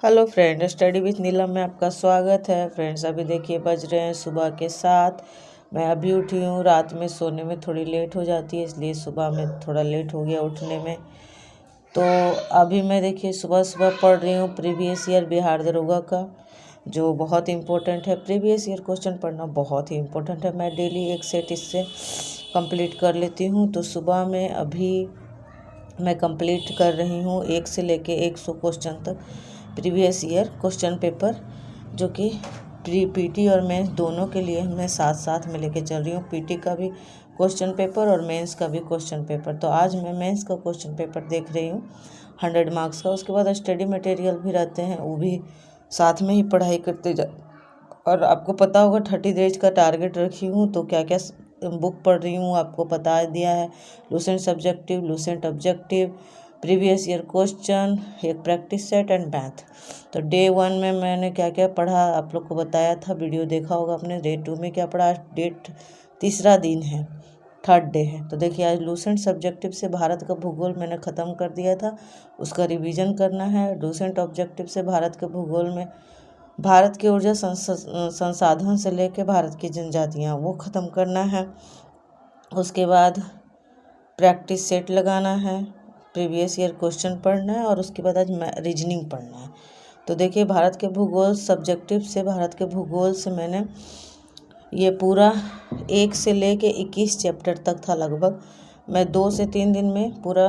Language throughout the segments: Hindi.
हेलो फ्रेंड, स्टडी विथ नीलम में आपका स्वागत है। फ्रेंड्स, अभी देखिए बज रहे हैं सुबह के 7। मैं अभी उठी हूँ। रात में सोने में थोड़ी लेट हो जाती है, इसलिए सुबह में थोड़ा लेट हो गया उठने में। तो अभी मैं देखिए सुबह सुबह पढ़ रही हूँ प्रीवियस ईयर बिहार दरोगा का, जो बहुत इम्पोर्टेंट है। प्रीवियस ईयर क्वेश्चन पढ़ना बहुत ही इम्पोर्टेंट है। मैं डेली एक सेट इससे कंप्लीट कर लेती हूँ। तो सुबह में अभी मैं कंप्लीट कर रही हूँ 1 से लेके 100 क्वेश्चन तक प्रीवियस ईयर क्वेश्चन पेपर, जो कि पीटी और मेंस दोनों के लिए मैं साथ साथ में लेके चल रही हूँ। पीटी का भी क्वेश्चन पेपर और मेंस का भी क्वेश्चन पेपर। तो आज मैं मेंस का क्वेश्चन पेपर देख रही हूँ 100 मार्क्स का। उसके बाद स्टडी मटेरियल भी रहते हैं, वो भी साथ में ही पढ़ाई करते जा। और आपको पता होगा 30 डेज का टारगेट रखी हूँ, तो क्या क्या बुक पढ़ रही हूँ आपको बता दिया है। Lucent subjective, Lucent objective, previous year question, एक प्रैक्टिस सेट एंड मैथ। तो डे 1 में मैंने क्या क्या पढ़ा आप लोग को बताया था, वीडियो देखा होगा आपने। डे 2 में क्या पढ़ा, डेट तीसरा दिन है, थर्ड डे है। तो देखिए आज लूसेंट सब्जेक्टिव से भारत का भूगोल मैंने ख़त्म कर दिया था, उसका रिवीजन करना है। लूसेंट ऑब्जेक्टिव से भारत के भूगोल में भारत के ऊर्जा संसाधन से लेकर भारत की जनजातियाँ वो ख़त्म करना है। उसके बाद प्रैक्टिस सेट लगाना है, प्रीवियस ईयर क्वेश्चन पढ़ना है, और उसके बाद आज रीजनिंग पढ़ना है। तो देखिए भारत के भूगोल सब्जेक्टिव से, भारत के भूगोल से मैंने ये पूरा 1 से लेके 21 चैप्टर तक था लगभग। मैं 2 से 3 दिन में पूरा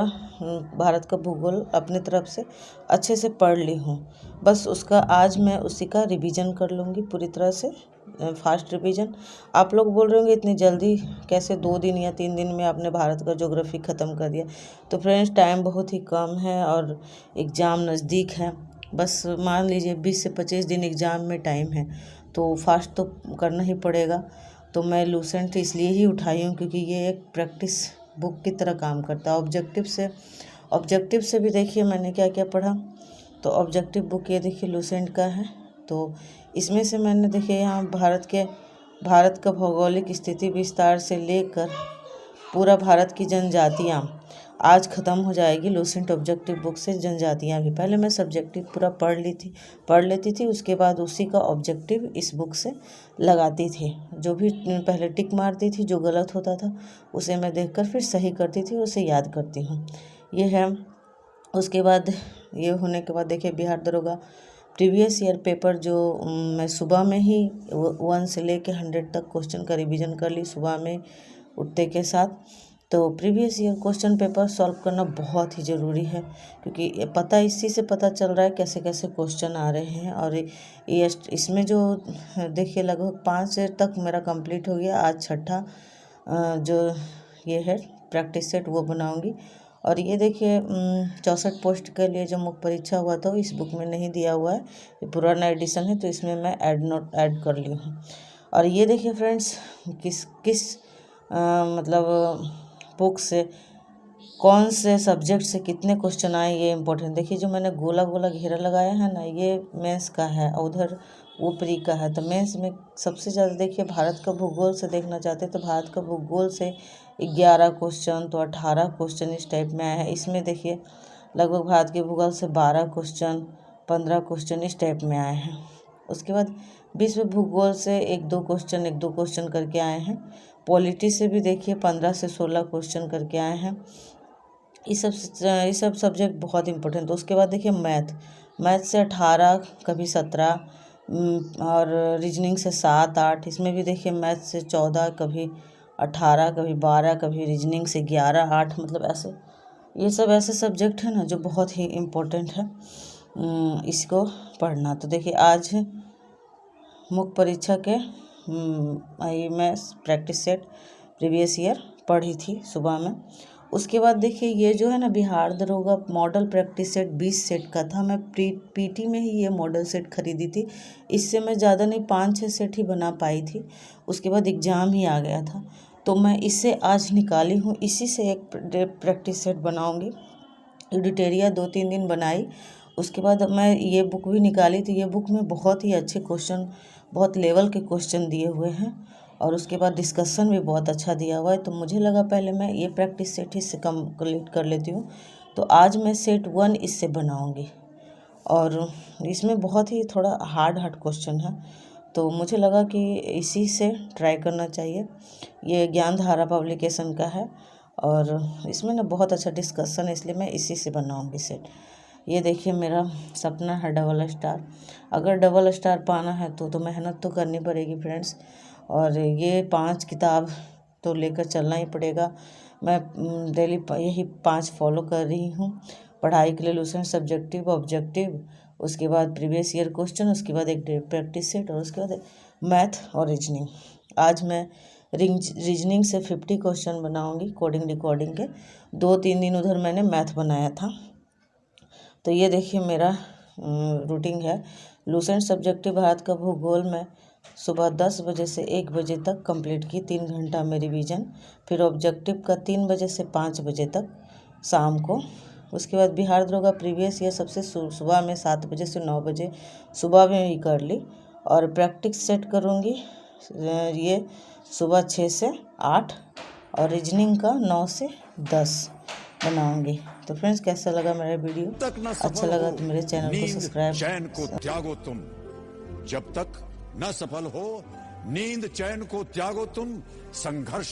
भारत का भूगोल अपनी तरफ से अच्छे से पढ़ ली हूँ। बस उसका आज मैं उसी का रिवीजन कर लूँगी पूरी तरह से, फास्ट रिवीजन। आप लोग बोल रहे होंगे इतनी जल्दी कैसे 2 दिन या 3 दिन में आपने भारत का ज्योग्राफी ख़त्म कर दिया। तो फ्रेंड्स, टाइम बहुत ही कम है और एग्ज़ाम नज़दीक है। बस मान लीजिए 20 से 25 दिन एग्ज़ाम में टाइम है, तो फास्ट तो करना ही पड़ेगा। तो मैं लूसेंट इसलिए ही उठाई हूँ क्योंकि ये एक प्रैक्टिस बुक की तरह काम करता है। ऑब्जेक्टिव से भी देखिए मैंने क्या क्या पढ़ा। तो ऑब्जेक्टिव बुक ये देखिए लूसेंट का है। तो इसमें से मैंने देखिए यहाँ भारत का भौगोलिक स्थिति विस्तार से लेकर पूरा भारत की जनजातियाँ आज ख़त्म हो जाएगी लूसेंट ऑब्जेक्टिव बुक से। जनजातियाँ भी पहले मैं सब्जेक्टिव पूरा पढ़ लेती थी, उसके बाद उसी का ऑब्जेक्टिव इस बुक से लगाती थी। जो भी पहले टिक मारती थी, जो गलत होता था उसे मैं देखकर फिर सही करती थी, उसे याद करती हूँ। ये है। उसके बाद ये होने के बाद देखिए बिहार दरोगा प्रीवियस ईयर पेपर, जो मैं सुबह में ही 1 से लेके 100 तक क्वेश्चन का रिवीजन कर ली सुबह में उठते के साथ। तो previous year question paper solve करना बहुत ही ज़रूरी है, क्योंकि इसी से पता चल रहा है कैसे कैसे क्वेश्चन आ रहे हैं। और ये इसमें जो देखिए लगभग 5 तक मेरा कंप्लीट हो गया। आज छठा जो ये है प्रैक्टिस सेट वो बनाऊंगी। और ये देखिए 64 पोस्ट के लिए जो मुख्य परीक्षा हुआ था इस बुक में नहीं दिया हुआ है, ये पुराना एडिशन है, तो इसमें मैं ऐड कर ली हूँ। और ये देखिए फ्रेंड्स किस मतलब बुक से कौन से सब्जेक्ट से कितने क्वेश्चन आए, ये इंपॉर्टेंट। देखिए जो मैंने गोला गोला घेरा लगाया है ना, ये मेंस का है, उधर वो प्री का है। तो मेंस में सबसे ज़्यादा देखिए भारत का भूगोल से देखना चाहते हैं, तो भारत का भूगोल से 11 क्वेश्चन, तो 18 क्वेश्चन इस टाइप में आए हैं। इसमें देखिए लगभग भारत के भूगोल से 12 क्वेश्चन, 15 क्वेश्चन इस टाइप में आए हैं। उसके बाद विश्व भूगोल से 1-2 क्वेश्चन करके आए हैं। पॉलिटी से भी देखिए 15 से 16 क्वेश्चन करके आए हैं। ये सब सब्जेक्ट बहुत इंपॉर्टेंट। तो उसके बाद देखिए मैथ से 18, कभी 17, और रीजनिंग से 7-8। इसमें भी देखिए मैथ से 14, कभी 18, कभी 12, कभी रीजनिंग से 11-8। मतलब ऐसे ये सब ऐसे सब्जेक्ट है ना जो बहुत ही इम्पोर्टेंट है इसको पढ़ना। तो देखिए आज मुख्य परीक्षा के मैं प्रैक्टिस सेट प्रीवियस ईयर पढ़ी थी सुबह में। उसके बाद देखिए ये जो है ना बिहार दरोगा मॉडल प्रैक्टिस सेट 20 सेट का था। मैं पीटी में ही ये मॉडल सेट खरीदी थी। इससे मैं ज़्यादा नहीं 5-6 सेट ही बना पाई थी, उसके बाद एग्ज़ाम ही आ गया था। तो मैं इससे आज निकाली हूँ, इसी से एक प्रैक्टिस सेट बनाऊँगी। एडिटेरिया 2-3 दिन बनाई, उसके बाद मैं ये बुक भी निकाली थी। ये बुक में बहुत ही अच्छे क्वेश्चन, बहुत लेवल के क्वेश्चन दिए हुए हैं, और उसके बाद डिस्कशन भी बहुत अच्छा दिया हुआ है। तो मुझे लगा पहले मैं ये प्रैक्टिस सेट ही से कंप्लीट कर लेती हूँ। तो आज मैं सेट 1 इससे बनाऊँगी। और इसमें बहुत ही थोड़ा हार्ड क्वेश्चन है, तो मुझे लगा कि इसी से ट्राई करना चाहिए। ये ज्ञान धारा पब्लिकेशन का है और इसमें ना बहुत अच्छा डिस्कशन है, इसलिए मैं इसी से बनाऊंगी सेट। ये देखिए मेरा सपना है डबल स्टार। अगर डबल स्टार पाना है तो मेहनत तो करनी पड़ेगी फ्रेंड्स, और ये 5 किताब तो लेकर चलना ही पड़ेगा। मैं डेली यही 5 फॉलो कर रही हूँ पढ़ाई के लिए। लूसेंट, सब्जेक्टिव, ऑब्जेक्टिव, उसके बाद प्रीवियस ईयर क्वेश्चन, उसके बाद एक प्रैक्टिस सेट, और उसके बाद मैथ और रीजनिंग। आज मैं रीजनिंग से 50 क्वेश्चन बनाऊंगी कोडिंग रिकॉर्डिंग के। 2-3 दिन उधर मैंने मैथ बनाया था। तो ये देखिए मेरा रूटीन है। लूसेंट सब्जेक्टिव भारत का भूगोल में सुबह 10 बजे से 1 बजे तक कंप्लीट की, 3 घंटा में रिवीजन। फिर ऑब्जेक्टिव का 3 बजे से 5 बजे तक शाम को। उसके बाद बिहार दरोगा प्रीवियस ईयर सबसे सुबह में 7 बजे से 9 बजे सुबह में ही कर ली। और प्रैक्टिस सेट करूँगी ये सुबह 6 से 8, और रीजनिंग का 9 से 10 बनाऊंगी। तो फ्रेंड्स, कैसा लगा मेरा वीडियो? अच्छा लगा तो मेरे चैनल को सब्सक्राइब। चैन को त्यागो तुम, जब तक न सफल हो नींद चैन को त्यागो तुम, संघर्ष